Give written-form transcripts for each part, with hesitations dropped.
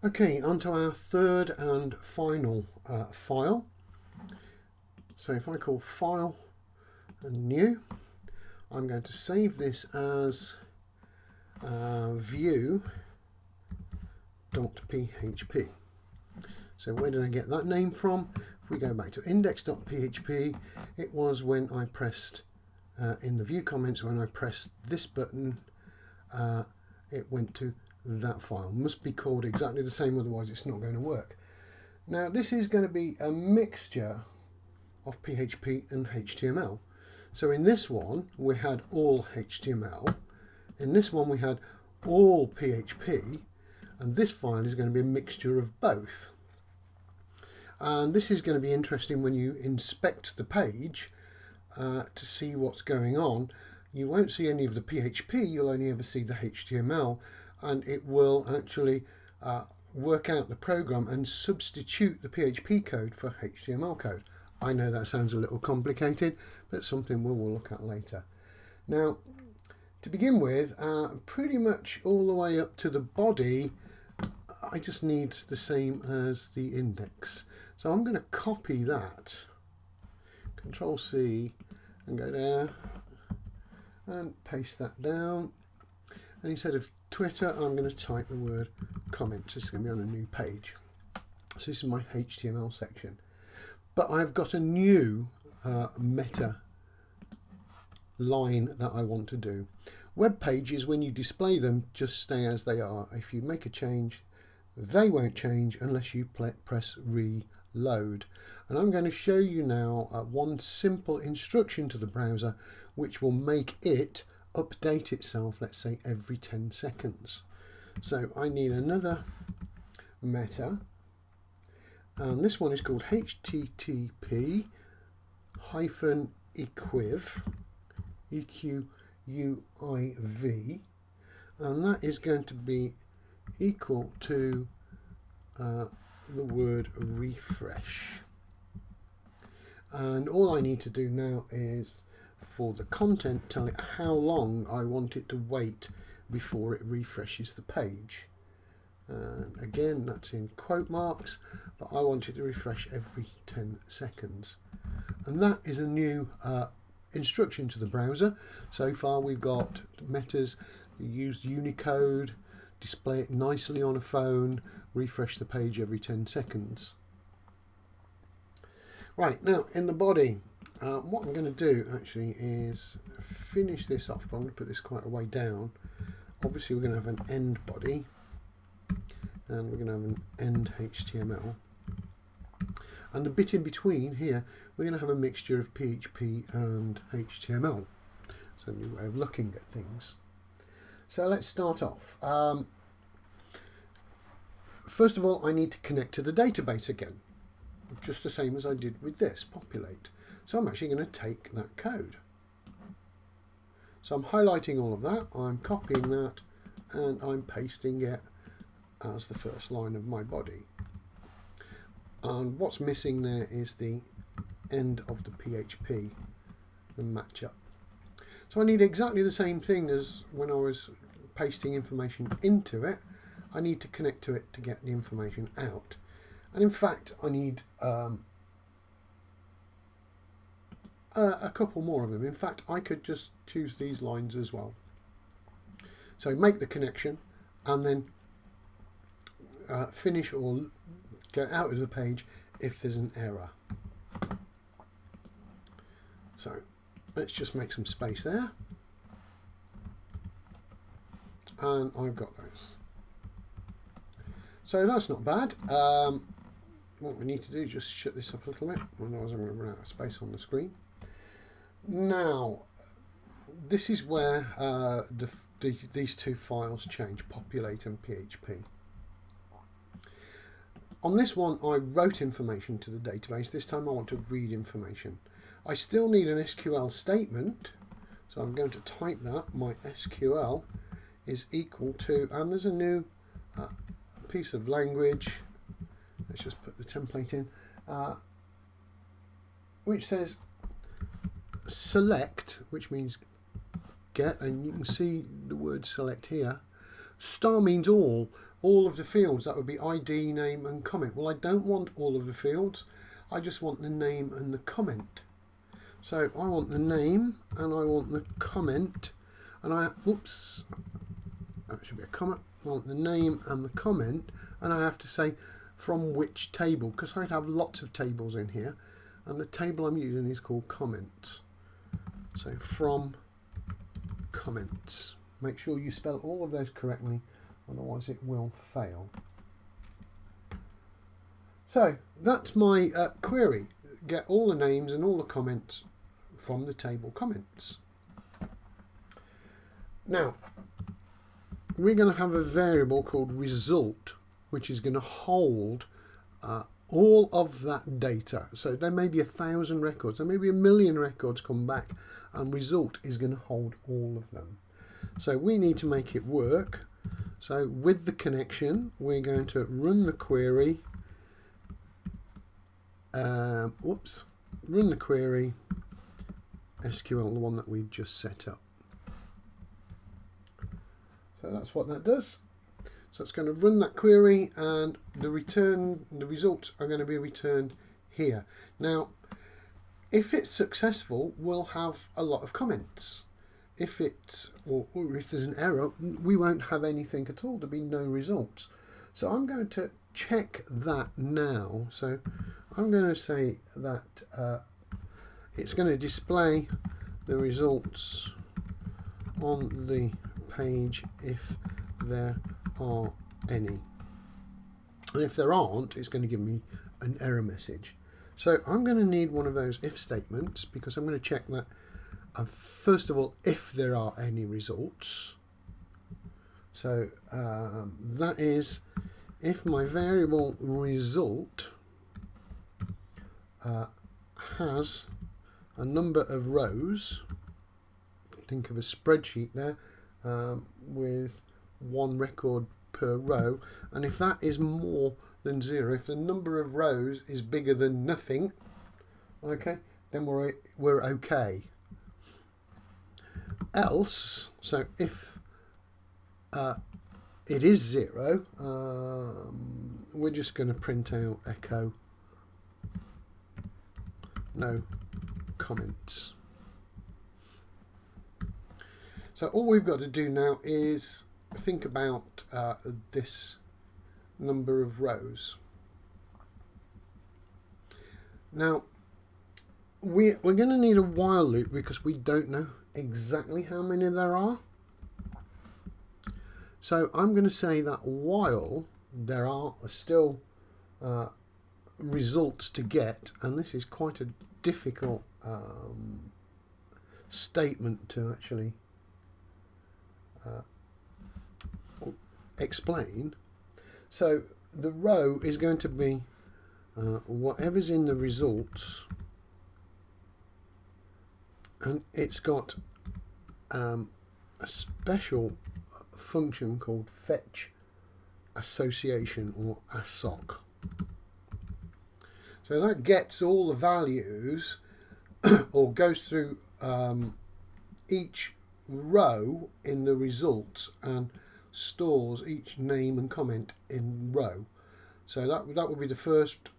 Okay, onto our third and final file. So if I call File and New, I'm going to save this as view.php. So where did I get that name from? If we go back to index.php, it was when I pressed, in the view comments, when I pressed this button, it went to that file. Must be called exactly the same, otherwise it's not going to work. Now this is going to be a mixture of PHP and HTML. So in this one we had all HTML, in this one we had all PHP, and this file is going to be a mixture of both. And this is going to be interesting when you inspect the page to see what's going on. You won't see any of the PHP, you'll only ever see the HTML, and it will actually work out the program and substitute the PHP code for HTML code. I know that sounds a little complicated, but something we'll look at later. Now, to begin with, pretty much all the way up to the body, I just need the same as the index. So I'm going to copy that, Control C, and go there and paste that down. And instead of Twitter, I'm going to type the word comments. This is going to be on a new page. So this is my HTML section. But I've got a new meta line that I want to do. Web pages, when you display them, just stay as they are. If you make a change, they won't change unless you press reload. And I'm going to show you now one simple instruction to the browser which will make it update itself, let's say every 10 seconds. So I need another meta, and this one is called http -equiv, EQUIV, and that is going to be equal to the word refresh. And all I need to do now is, for the content, tell it how long I want it to wait before it refreshes the page. Again, that's in quote marks, but I want it to refresh every 10 seconds. And that is a new instruction to the browser. So far we've got metas, use Unicode, display it nicely on a phone, refresh the page every 10 seconds. Right, now in the body, what I'm going to do actually is finish this off, but I'm going to put this quite a way down. Obviously we're going to have an end body, and we're going to have an end HTML. And the bit in between here, we're going to have a mixture of PHP and HTML. So a new way of looking at things. So let's start off. First of all, I need to connect to the database again, just the same as I did with this, populate. So I'm actually going to take that code. So I'm highlighting all of that, I'm copying that, and I'm pasting it as the first line of my body. And what's missing there is the end of the PHP, the matchup. So I need exactly the same thing as when I was pasting information into it. I need to connect to it to get the information out. And in fact, I need a couple more of them. In fact, I could just choose these lines as well. So make the connection and then finish or get out of the page if there's an error. So let's just make some space there. And I've got those. So that's not bad. What we need to do is just shut this up a little bit, otherwise I'm going to run out of space on the screen. Now, this is where these two files change, populate and PHP. On this one, I wrote information to the database. This time I want to read information. I still need an SQL statement, so I'm going to type that. My SQL is equal to, and there's a new piece of language. Let's just put the template in, which says select, which means get, and you can see the word select here. Star means all, all of the fields. That would be ID, name and comment. Well, I don't want all of the fields. I just want the name and the comment. So I want the name and I want the comment, and oops, that should be a comma. I want the name and the comment, and I have to say from which table, because I have lots of tables in here, and the table I'm using is called comments. So from comments. Make sure you spell all of those correctly, otherwise it will fail. So that's my query. Get all the names and all the comments from the table comments. Now, we're going to have a variable called result, which is going to hold all of that data. So there may be 1,000 records, there may be 1,000,000 records come back, and result is going to hold all of them. So we need to make it work. So with the connection, we're going to run the query. Run the query SQL, the one that we just set up. So that's what that does. So it's going to run that query, and the results are going to be returned here. Now, if it's successful, we'll have a lot of comments. If it's or if there's an error, we won't have anything at all. There'll be no results. So I'm going to check that now. So I'm going to say that it's going to display the results on the page if there are any. And if there aren't, it's going to give me an error message. So I'm going to need one of those if statements, because I'm going to check that first of all, if there are any results. So that is if my variable result has a number of rows. Think of a spreadsheet there with one record per row, and if that is more than 0, if the number of rows is bigger than nothing, okay, then we're okay. Else, so if it is 0, we're just going to print out echo no comments. So all we've got to do now is think about this number of rows. Now we're going to need a while loop because we don't know exactly how many there are. So I'm going to say that while there are still results to get, and this is quite a difficult statement to actually explain. So the row is going to be whatever's in the results, and it's got a special function called fetch association, or ASSOC. So that gets all the values or goes through each row in the results and stores each name and comment in row. So that would be the first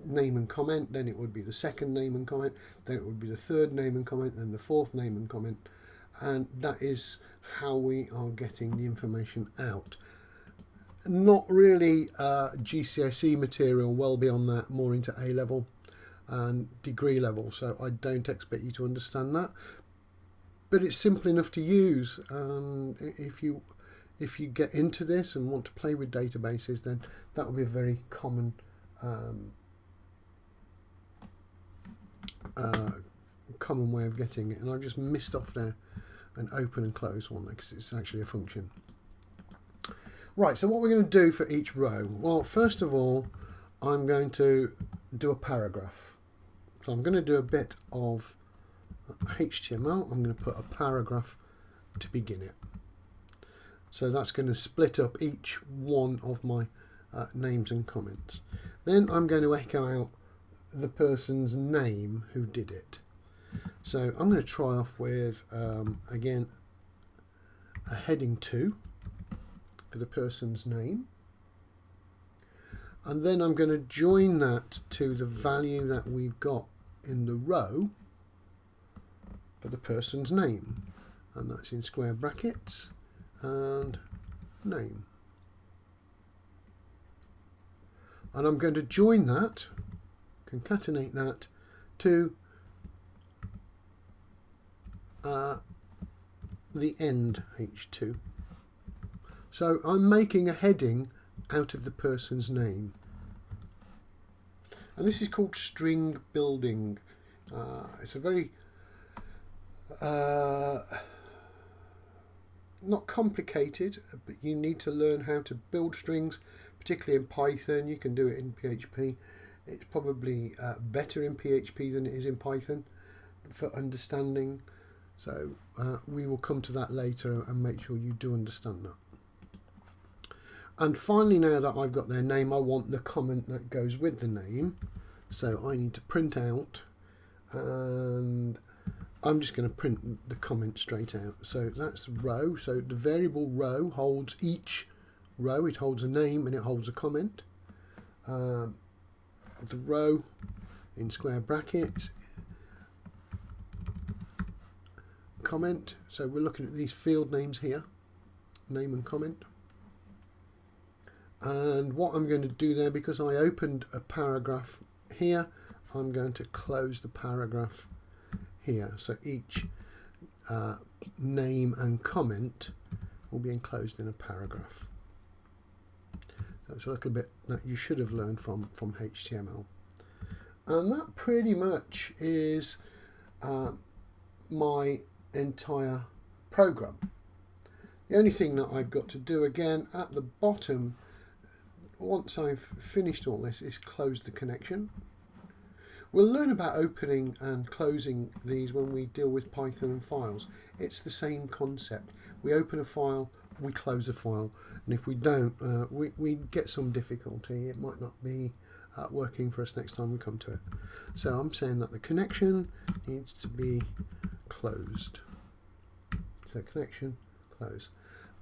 name and comment, then it would be the second name and comment, then it would be the third name and comment, then the fourth name and comment, and that is how we are getting the information out. Not really GCSE material, well beyond that, more into A level and degree level, so I don't expect you to understand that, but it's simple enough to use. If you get into this and want to play with databases, then that will be a very common common way of getting it. And I've just missed off there an open and close one because it's actually a function. Right, so what we're going to do for each row, well, first of all, I'm going to do a paragraph. So I'm going to do a bit of HTML. I'm going to put a paragraph to begin it. So that's going to split up each one of my names and comments. Then I'm going to echo out the person's name who did it. So I'm going to try off with, again, a heading 2. for the person's name. And then I'm going to join that to the value that we've got in the row for the person's name. And that's in square brackets and name. And I'm going to join that, concatenate that to the end H2. So I'm making a heading out of the person's name. And this is called string building. It's a very not complicated, but you need to learn how to build strings, particularly in Python. You can do it in PHP. It's probably better in PHP than it is in Python for understanding. So we will come to that later and make sure you do understand that. And finally, now that I've got their name, I want the comment that goes with the name. So I need to print out, and I'm just going to print the comment straight out. So that's row. So the variable row holds each row. It holds a name and it holds a comment. The row in square brackets, comment. So we're looking at these field names here, name and comment. And what I'm going to do there, because I opened a paragraph here, I'm going to close the paragraph here. So each name and comment will be enclosed in a paragraph. So it's a little bit that you should have learned from HTML. And that pretty much is my entire program. The only thing that I've got to do again at the bottom, once I've finished all this, is close the connection. We'll learn about opening and closing these when we deal with Python and files. It's the same concept. We open a file, we close a file, and if we don't, we get some difficulty. It might not be working for us next time we come to it. So I'm saying that the connection needs to be closed. So connection, close.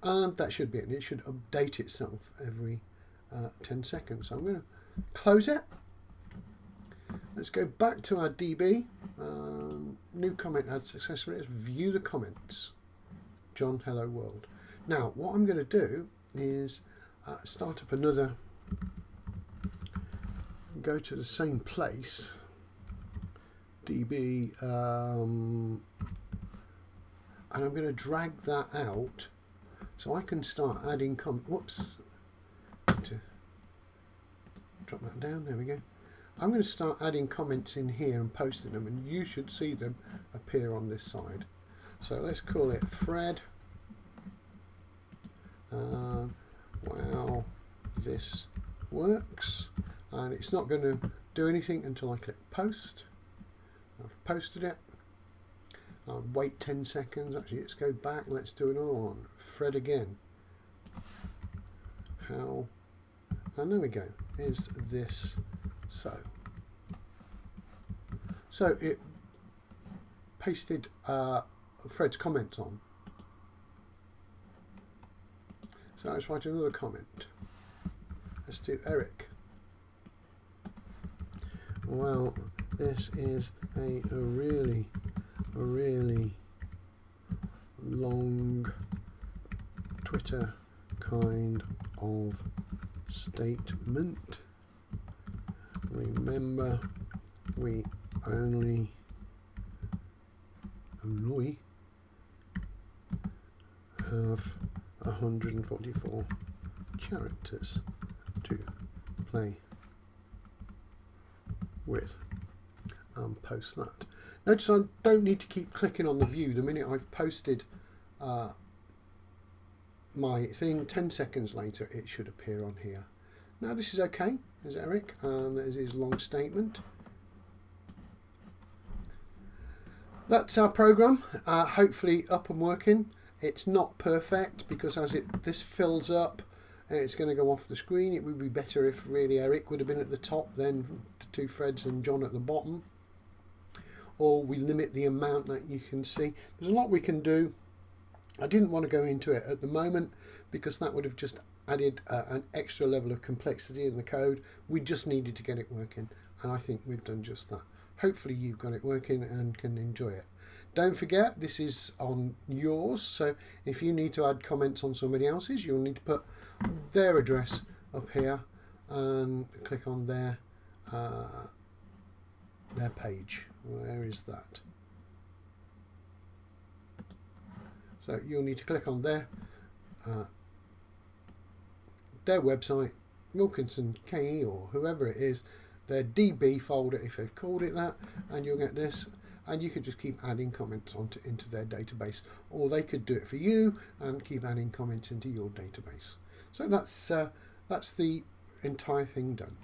And that should be it. And it should update itself every 10 seconds. So I'm going to close it. Let's go back to our DB. New comment added successfully. Let's view the comments. John, hello world. Now, what I'm going to do is start up another, go to the same place, DB, and I'm going to drag that out so I can start adding whoops, to drop that down, there we go. I'm going to start adding comments in here and posting them, and you should see them appear on this side. So let's call it Fred. Wow, this works. And it's not going to do anything until I click post. I've posted it. I'll wait 10 seconds. Actually, let's go back. Let's do another one. Fred again. How? And there we go. Is this so? So it pasted Fred's comment on. So let's write another comment. Let's do Eric. Well, this is a really long Twitter kind of statement. Remember, we only have 144 characters to play with, and post that. Notice I don't need to keep clicking on the view. The minute I've posted my thing, 10 seconds later it should appear on here. Now this is okay, there's Eric, and there's his long statement. That's our program, hopefully up and working. It's not perfect because as this fills up, it's going to go off the screen. It would be better if really Eric would have been at the top, then the two Freds and John at the bottom. Or we limit the amount that you can see. There's a lot we can do I didn't want to go into it at the moment because that would have just added an extra level of complexity in the code. We just needed to get it working, and I think we've done just that. Hopefully you've got it working and can enjoy it. Don't forget, this is on yours, so if you need to add comments on somebody else's, you'll need to put their address up here and click on their page. Where is that? So you'll need to click on their website, Wilkinson KE or whoever it is, their DB folder if they've called it that, and you'll get this, and you could just keep adding comments into their database, or they could do it for you and keep adding comments into your database. So that's the entire thing done.